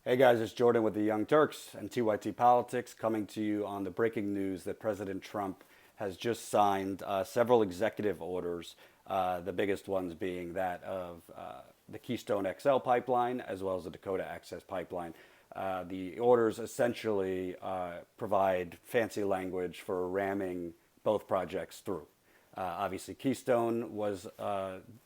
Hey guys, it's Jordan with the Young Turks and TYT Politics coming to you on the breaking news that President Trump has just signed several executive orders, the biggest ones being that of the Keystone XL pipeline as well as the Dakota Access pipeline. The orders essentially provide fancy language for ramming both projects through. Obviously, Keystone was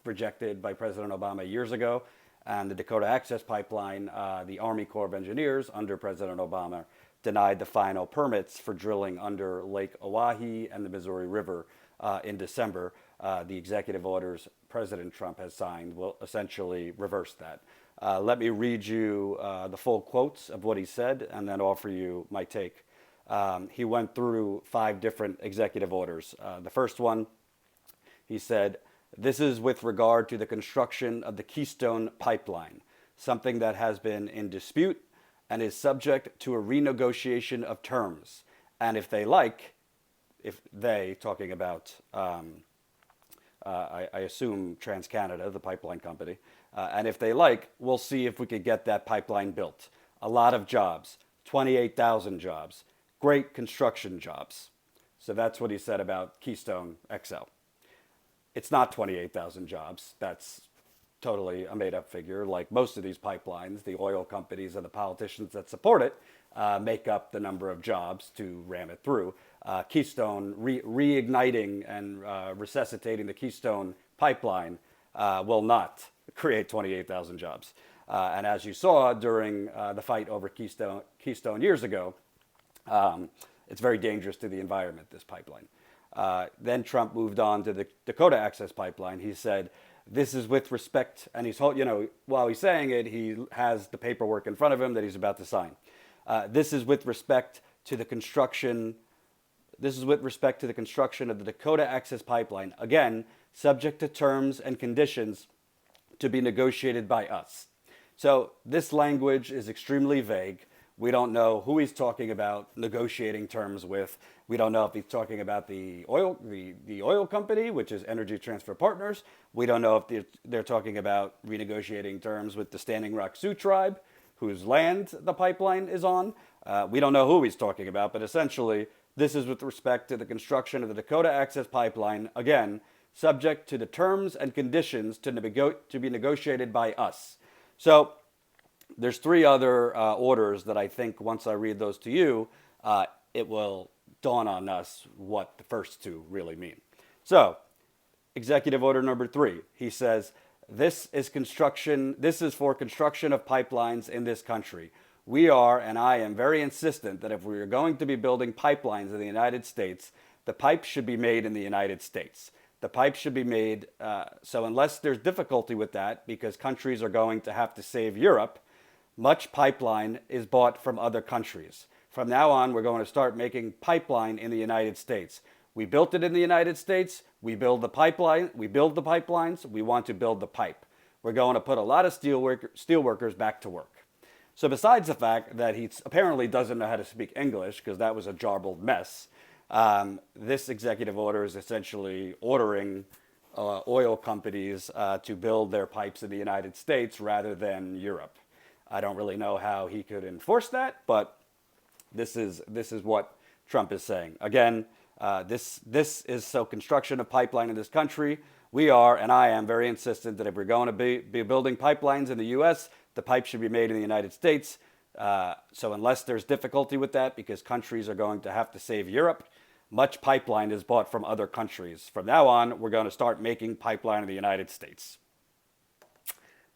rejected by President Obama years ago, and the Dakota Access Pipeline, the Army Corps of Engineers under President Obama denied the final permits for drilling under Lake Oahe and the Missouri River in December. The executive orders President Trump has signed will essentially reverse that. Let me read you the full quotes of what he said and then offer you my take. He went through 5 different executive orders. The first one, he said, "This is with regard to the construction of the Keystone pipeline, something that has been in dispute and is subject to a renegotiation of terms. And if they like," if they, talking about, I assume TransCanada, the pipeline company, "and if they like, we'll see if we could get that pipeline built. A lot of jobs, 28,000 jobs, great construction jobs." So that's what he said about Keystone XL. It's not 28,000 jobs. That's totally a made-up figure. Like most of these pipelines, the oil companies and the politicians that support it make up the number of jobs to ram it through. Keystone, reigniting and resuscitating the Keystone pipeline will not create 28,000 jobs. And as you saw during the fight over Keystone years ago, it's very dangerous to the environment, this pipeline. Then Trump moved on to the Dakota Access Pipeline. He said, "This is with respect," and while he's saying it, he has the paperwork in front of him that he's about to sign. "This is with respect to the construction. This is with respect to the construction of the Dakota Access Pipeline. Again, subject to terms and conditions to be negotiated by us." So this language is extremely vague. We don't know who he's talking about negotiating terms with. We don't know if he's talking about the oil company, which is Energy Transfer Partners. We don't know if they're talking about renegotiating terms with the Standing Rock Sioux tribe, whose land the pipeline is on. We don't know who he's talking about, but essentially, this is with respect to the construction of the Dakota Access Pipeline, again, subject to the terms and conditions to be negotiated by us. So there's 3 other orders that I think once I read those to you, it will dawn on us what the first 2 really mean. So, executive order number 3, he says, this is for construction of pipelines in this country. We are, and I am very insistent that if we are going to be building pipelines in the United States, the pipes should be made in the United States. The pipes should be made, so unless there's difficulty with that, because countries are going to have to save Europe, much pipeline is bought from other countries. From now on, we're going to start making pipeline in the United States. We built it in the United States. We build the pipeline. We build the pipelines. We want to build the pipe. We're going to put a lot of steel workers back to work. So besides the fact that he apparently doesn't know how to speak English, because that was a jarbled mess, this executive order is essentially ordering oil companies to build their pipes in the United States rather than Europe. I don't really know how he could enforce that, but this is what Trump is saying. Again, this is so construction of pipeline in this country. We are, and I am very insistent that if we're going to be building pipelines in the U.S., the pipes should be made in the United States. So unless there's difficulty with that, because countries are going to have to save Europe, much pipeline is bought from other countries. From now on, we're going to start making pipeline in the United States.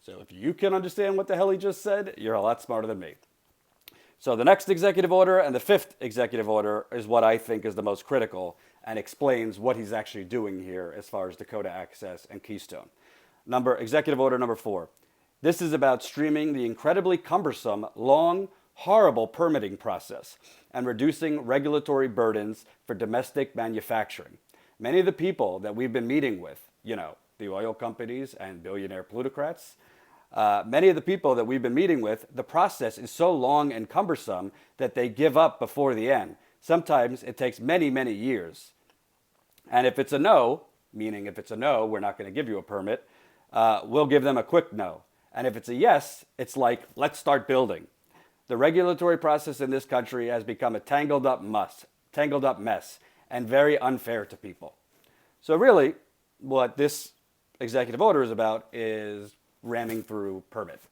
So if you can understand what the hell he just said, you're a lot smarter than me. So the next executive order and the 5th executive order is what I think is the most critical and explains what he's actually doing here as far as Dakota Access and Keystone. Executive order number 4. This is about streaming the incredibly cumbersome, long, horrible permitting process and reducing regulatory burdens for domestic manufacturing. Many of the people that we've been meeting with, the oil companies and billionaire plutocrats, many of the people that we've been meeting with, the process is so long and cumbersome that they give up before the end. Sometimes it takes many, many years. And if it's a no, meaning if it's a no, we're not going to give you a permit, we'll give them a quick no. And if it's a yes, it's like, let's start building. The regulatory process in this country has become a tangled up mess, and very unfair to people. So really, what this executive order is about is ramming through permits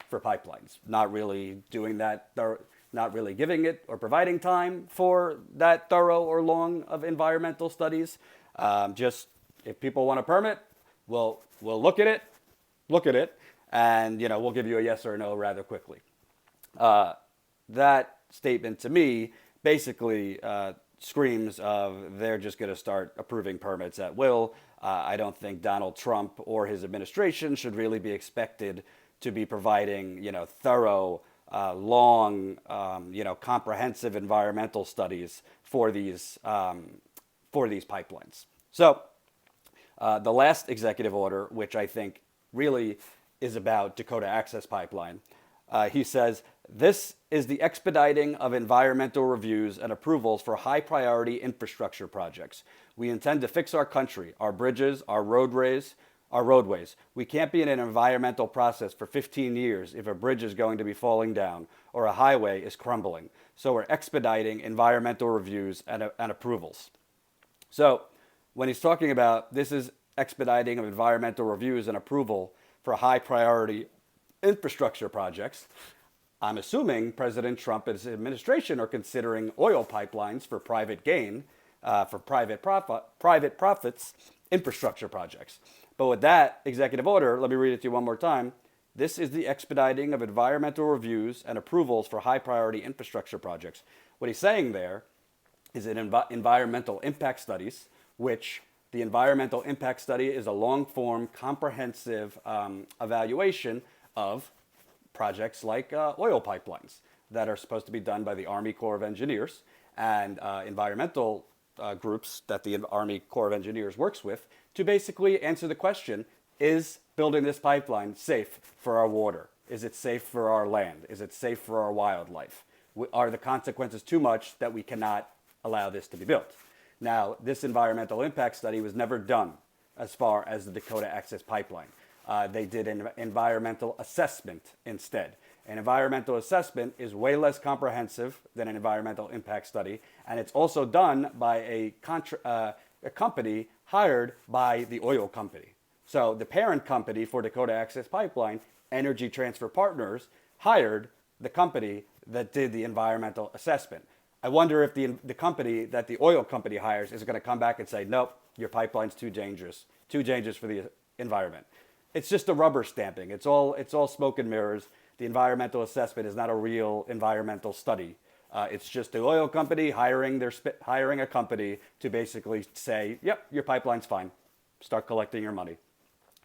for pipelines, not really doing that, not really giving it or providing time for that thorough or long of environmental studies. Just if people want a permit, we'll look at it, and we'll give you a yes or a no rather quickly. That statement to me basically screams of they're just going to start approving permits at will. I don't think Donald Trump or his administration should really be expected to be providing, thorough, long, comprehensive environmental studies for these pipelines. So the last executive order, which I think really is about Dakota Access Pipeline, he says, this is the expediting of environmental reviews and approvals for high priority infrastructure projects. We intend to fix our country, our bridges, our roadways. We can't be in an environmental process for 15 years if a bridge is going to be falling down or a highway is crumbling. So we're expediting environmental reviews and approvals. So when he's talking about this is expediting of environmental reviews and approval for high priority infrastructure projects, I'm assuming President Trump and his administration are considering oil pipelines for private gain, for private profits, infrastructure projects. But with that executive order, let me read it to you one more time. This is the expediting of environmental reviews and approvals for high priority infrastructure projects. What he's saying there is that environmental impact studies, which the environmental impact study is a long-form, comprehensive evaluation of projects like oil pipelines that are supposed to be done by the Army Corps of Engineers and environmental groups that the Army Corps of Engineers works with to basically answer the question, is building this pipeline safe for our water? Is it safe for our land? Is it safe for our wildlife? Are the consequences too much that we cannot allow this to be built? Now, this environmental impact study was never done as far as the Dakota Access Pipeline. They did an environmental assessment instead. An environmental assessment is way less comprehensive than an environmental impact study, and it's also done by a company hired by the oil company. So the parent company for Dakota Access Pipeline, Energy Transfer Partners, hired the company that did the environmental assessment. I wonder if the company that the oil company hires is going to come back and say, nope, your pipeline's too dangerous for the environment. It's just a rubber stamping. It's all smoke and mirrors. The environmental assessment is not a real environmental study. It's just the oil company hiring a company to basically say, yep, your pipeline's fine. Start collecting your money.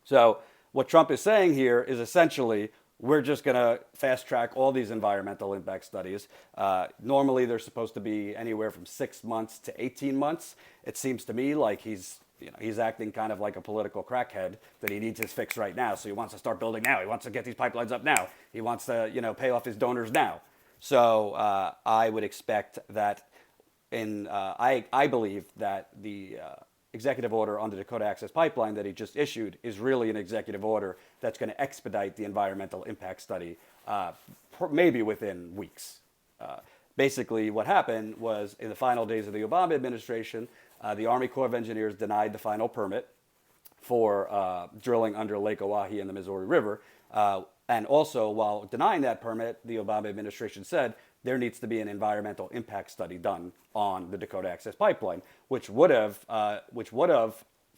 So what Trump is saying here is essentially, we're just going to fast track all these environmental impact studies. Normally, they're supposed to be anywhere from 6 months to 18 months. It seems to me like he's acting kind of like a political crackhead that he needs his fix right now. So he wants to start building now. He wants to get these pipelines up now. He wants to, pay off his donors now. So I would expect that I believe that the executive order on the Dakota Access Pipeline that he just issued is really an executive order that's going to expedite the environmental impact study, maybe within weeks. Basically, what happened was in the final days of the Obama administration, the Army Corps of Engineers denied the final permit for drilling under Lake Oahe in the Missouri River. And also, while denying that permit, the Obama administration said there needs to be an environmental impact study done on the Dakota Access Pipeline, which would have,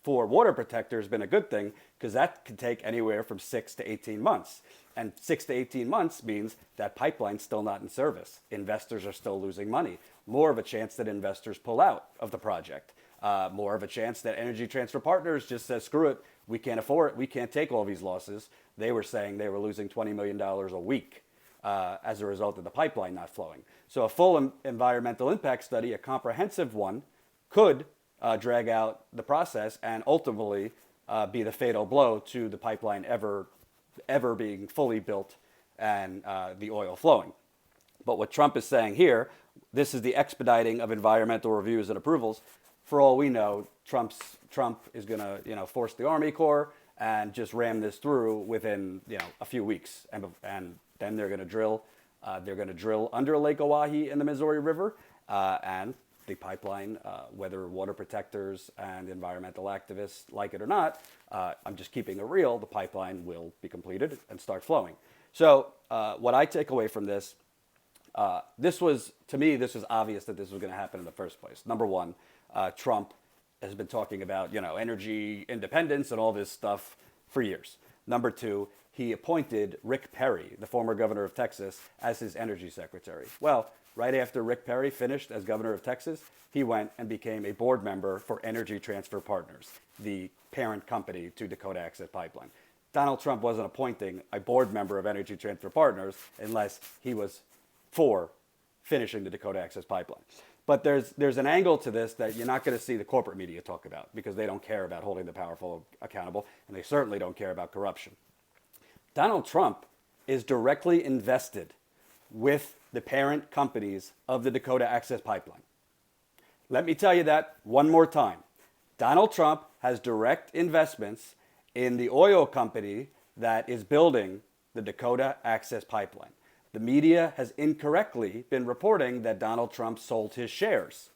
for water protectors, been a good thing because that could take anywhere from 6 to 18 months. And 6 to 18 months means that pipeline's still not in service. Investors are still losing money. More of a chance that investors pull out of the project. More of a chance that Energy Transfer Partners just says, screw it, we can't afford it, we can't take all these losses. They were saying they were losing $20 million a week as a result of the pipeline not flowing. So a full environmental impact study, a comprehensive one, could drag out the process and ultimately be the fatal blow to the pipeline ever being fully built and the oil flowing. But what Trump is saying here, this is the expediting of environmental reviews and approvals. For all we know, Trump is going to force the Army Corps and just ram this through within a few weeks, and then they're going to drill. They're going to drill under Lake Oahe in the Missouri River, and the pipeline, whether water protectors and environmental activists like it or not, I'm just keeping it real, the pipeline will be completed and start flowing. So what I take away from this, to me, this was obvious that this was going to happen in the first place. Number one, Trump has been talking about, energy independence and all this stuff for years. Number two, he appointed Rick Perry, the former governor of Texas, as his energy secretary. Well, right after Rick Perry finished as governor of Texas, he went and became a board member for Energy Transfer Partners, the parent company to Dakota Access Pipeline. Donald Trump wasn't appointing a board member of Energy Transfer Partners unless he was for finishing the Dakota Access Pipeline. But there's an angle to this that you're not going to see the corporate media talk about, because they don't care about holding the powerful accountable, and they certainly don't care about corruption. Donald Trump is directly invested with the parent companies of the Dakota Access Pipeline. Let me tell you that one more time. Donald Trump has direct investments in the oil company that is building the Dakota Access Pipeline. The media has incorrectly been reporting that Donald Trump sold his shares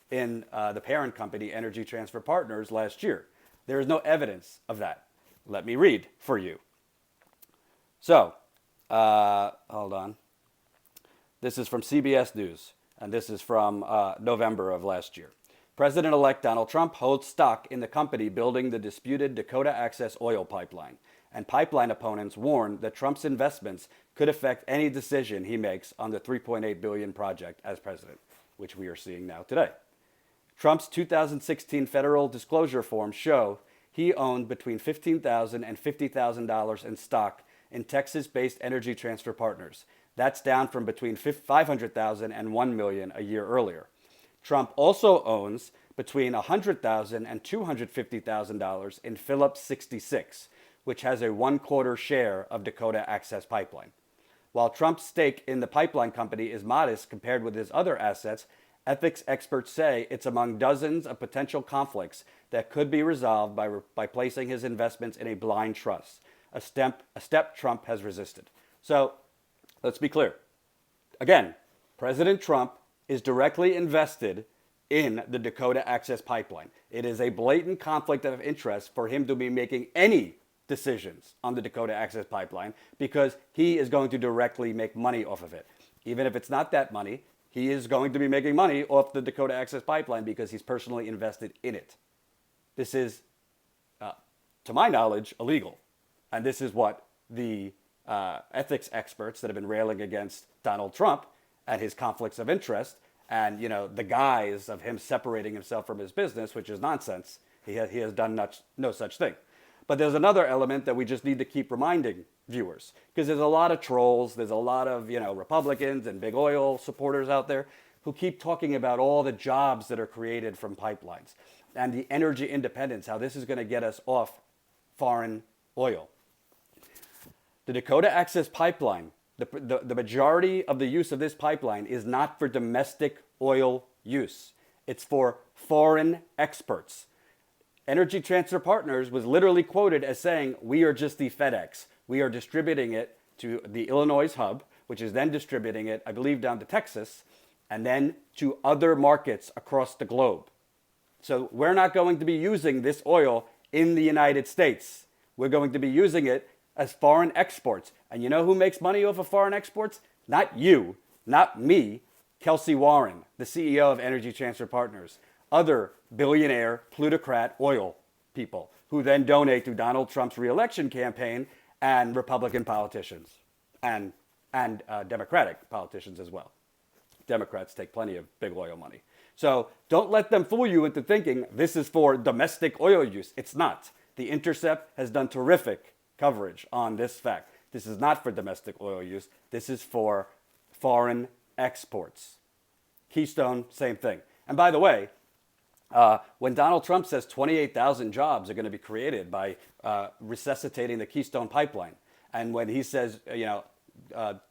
in the parent company, Energy Transfer Partners, last year. There is no evidence of that. Let me read for you. So, hold on. This is from CBS News, and this is from November of last year. President-elect Donald Trump holds stock in the company building the disputed Dakota Access oil pipeline, and pipeline opponents warn that Trump's investments could affect any decision he makes on the $3.8 billion project as president, which we are seeing now today. Trump's 2016 federal disclosure forms show he owned between $15,000 and $50,000 in stock in Texas-based Energy Transfer Partners. That's down from between $500,000 and $1 million a year earlier. Trump also owns between $100,000 and $250,000 in Phillips 66, which has a 1/4 share of Dakota Access Pipeline. While Trump's stake in the pipeline company is modest compared with his other assets, ethics experts say it's among dozens of potential conflicts that could be resolved by placing his investments in a blind trust, a step Trump has resisted. So let's be clear. Again, President Trump is directly invested in the Dakota Access Pipeline. It is a blatant conflict of interest for him to be making any decisions on the Dakota Access Pipeline, because he is going to directly make money off of it. Even if it's not that money, he is going to be making money off the Dakota Access Pipeline because he's personally invested in it. This is, to my knowledge, illegal. And this is what the ethics experts that have been railing against Donald Trump and his conflicts of interest and, the guise of him separating himself from his business, which is nonsense. He has done no such thing. But there's another element that we just need to keep reminding viewers, because there's a lot of trolls, there's a lot of, Republicans and big oil supporters out there who keep talking about all the jobs that are created from pipelines and the energy independence, how this is going to get us off foreign oil. The Dakota Access Pipeline, the majority of the use of this pipeline is not for domestic oil use. It's for foreign exports. Energy Transfer Partners was literally quoted as saying, "We are just the FedEx. We are distributing it to the Illinois hub, which is then distributing it, I believe, down to Texas, and then to other markets across the globe. So we're not going to be using this oil in the United States. We're going to be using it as foreign exports." And you know who makes money off of foreign exports? Not you, not me, Kelsey Warren, the CEO of Energy Transfer Partners. Other billionaire, plutocrat oil people who then donate to Donald Trump's reelection campaign and Republican politicians and Democratic politicians as well. Democrats take plenty of big oil money. So don't let them fool you into thinking this is for domestic oil use. It's not. The Intercept has done terrific coverage on this fact. This is not for domestic oil use. This is for foreign exports. Keystone, same thing. And by the way, when Donald Trump says 28,000 jobs are going to be created by resuscitating the Keystone pipeline, and when he says,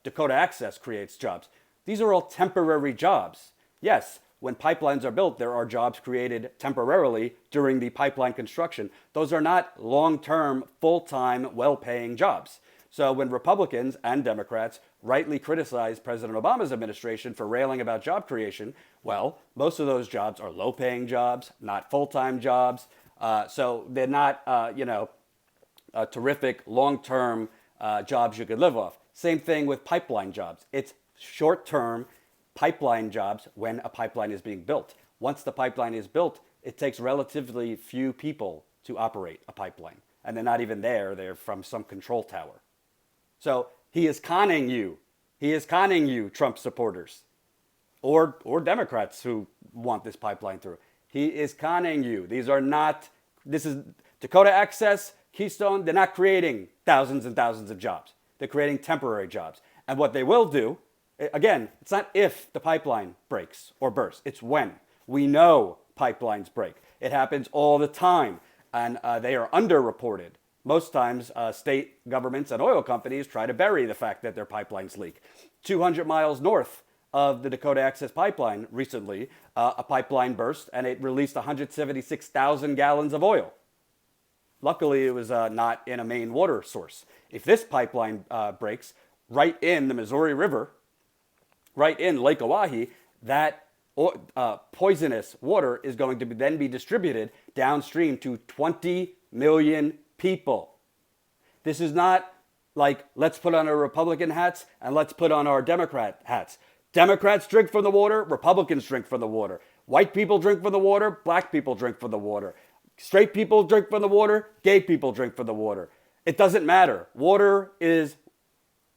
Dakota Access creates jobs, these are all temporary jobs. Yes, when pipelines are built, there are jobs created temporarily during the pipeline construction. Those are not long-term, full-time, well-paying jobs. So when Republicans and Democrats rightly criticize President Obama's administration for railing about job creation, well, most of those jobs are low-paying jobs, not full-time jobs. So they're not, terrific long-term jobs you could live off. Same thing with pipeline jobs. It's short-term pipeline jobs when a pipeline is being built. Once the pipeline is built, it takes relatively few people to operate a pipeline. And they're not even there. They're from some control tower. So he is conning you. He is conning you, Trump supporters, or Democrats who want this pipeline through. He is conning you. This is Dakota Access, Keystone. They're not creating thousands and thousands of jobs. They're creating temporary jobs. And what they will do, again, it's not if the pipeline breaks or bursts. It's when. We know pipelines break. It happens all the time. And they are underreported. Most times, state governments and oil companies try to bury the fact that their pipelines leak. 200 miles north of the Dakota Access Pipeline recently, a pipeline burst and it released 176,000 gallons of oil. Luckily, it was not in a main water source. If this pipeline breaks right in the Missouri River, right in Lake Oahe, that poisonous water is going to then be distributed downstream to 20 million people. This is not like, let's put on our Republican hats and let's put on our Democrat hats. Democrats drink from the water, Republicans drink from the water. White people drink from the water, black people drink from the water. Straight people drink from the water, gay people drink from the water. It doesn't matter. Water is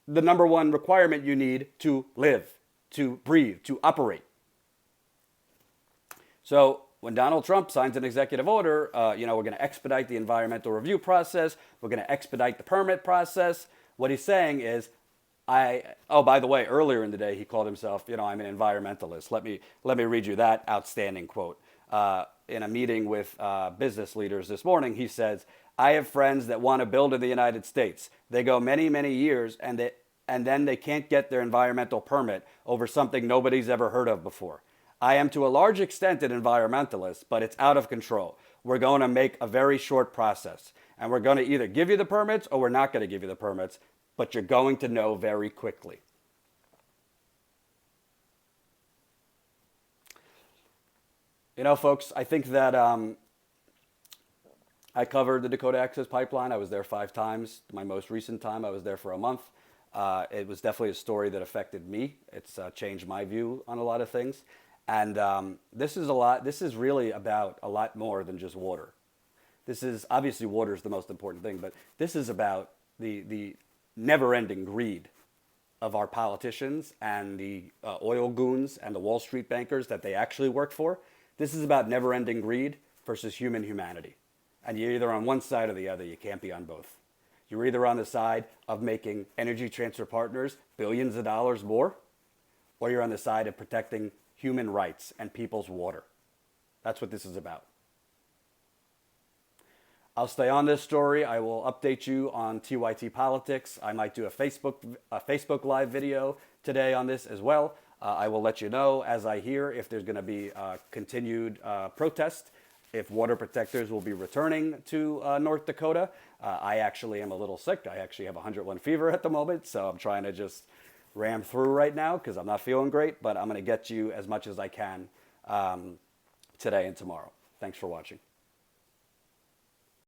the number one requirement you need to live, to breathe, to operate. So when Donald Trump signs an executive order, we're going to expedite the environmental review process. We're going to expedite the permit process. What he's saying is, by the way, earlier in the day, he called himself, I'm an environmentalist. Let me read you that outstanding quote. In a meeting with business leaders this morning, he says, I have friends that want to build in the United States. They go many, many years and then they can't get their environmental permit over something nobody's ever heard of before. I am to a large extent an environmentalist, but it's out of control. We're going to make a very short process. And we're going to either give you the permits or we're not going to give you the permits, but you're going to know very quickly. Folks, I think that I covered the Dakota Access Pipeline. I was there 5 times. My most recent time, I was there for a month. It was definitely a story that affected me. It's changed my view on a lot of things. And this is really about a lot more than just water. This is, obviously water is the most important thing, but this is about the never-ending greed of our politicians and the oil goons and the Wall Street bankers that they actually work for. This is about never-ending greed versus humanity. And you're either on one side or the other. You can't be on both. You're either on the side of making Energy Transfer Partners billions of dollars more, or you're on the side of protecting human rights and people's water. That's what this is about. I'll stay on this story. I will update you on TYT Politics. I might do a Facebook Live video today on this as well. I will let you know as I hear if there's going to be continued protest, if water protectors will be returning to North Dakota. I actually am a little sick. I actually have 101 fever at the moment, so I'm trying to just ram through right now because I'm not feeling great, but I'm going to get you as much as I can today and tomorrow. Thanks for watching.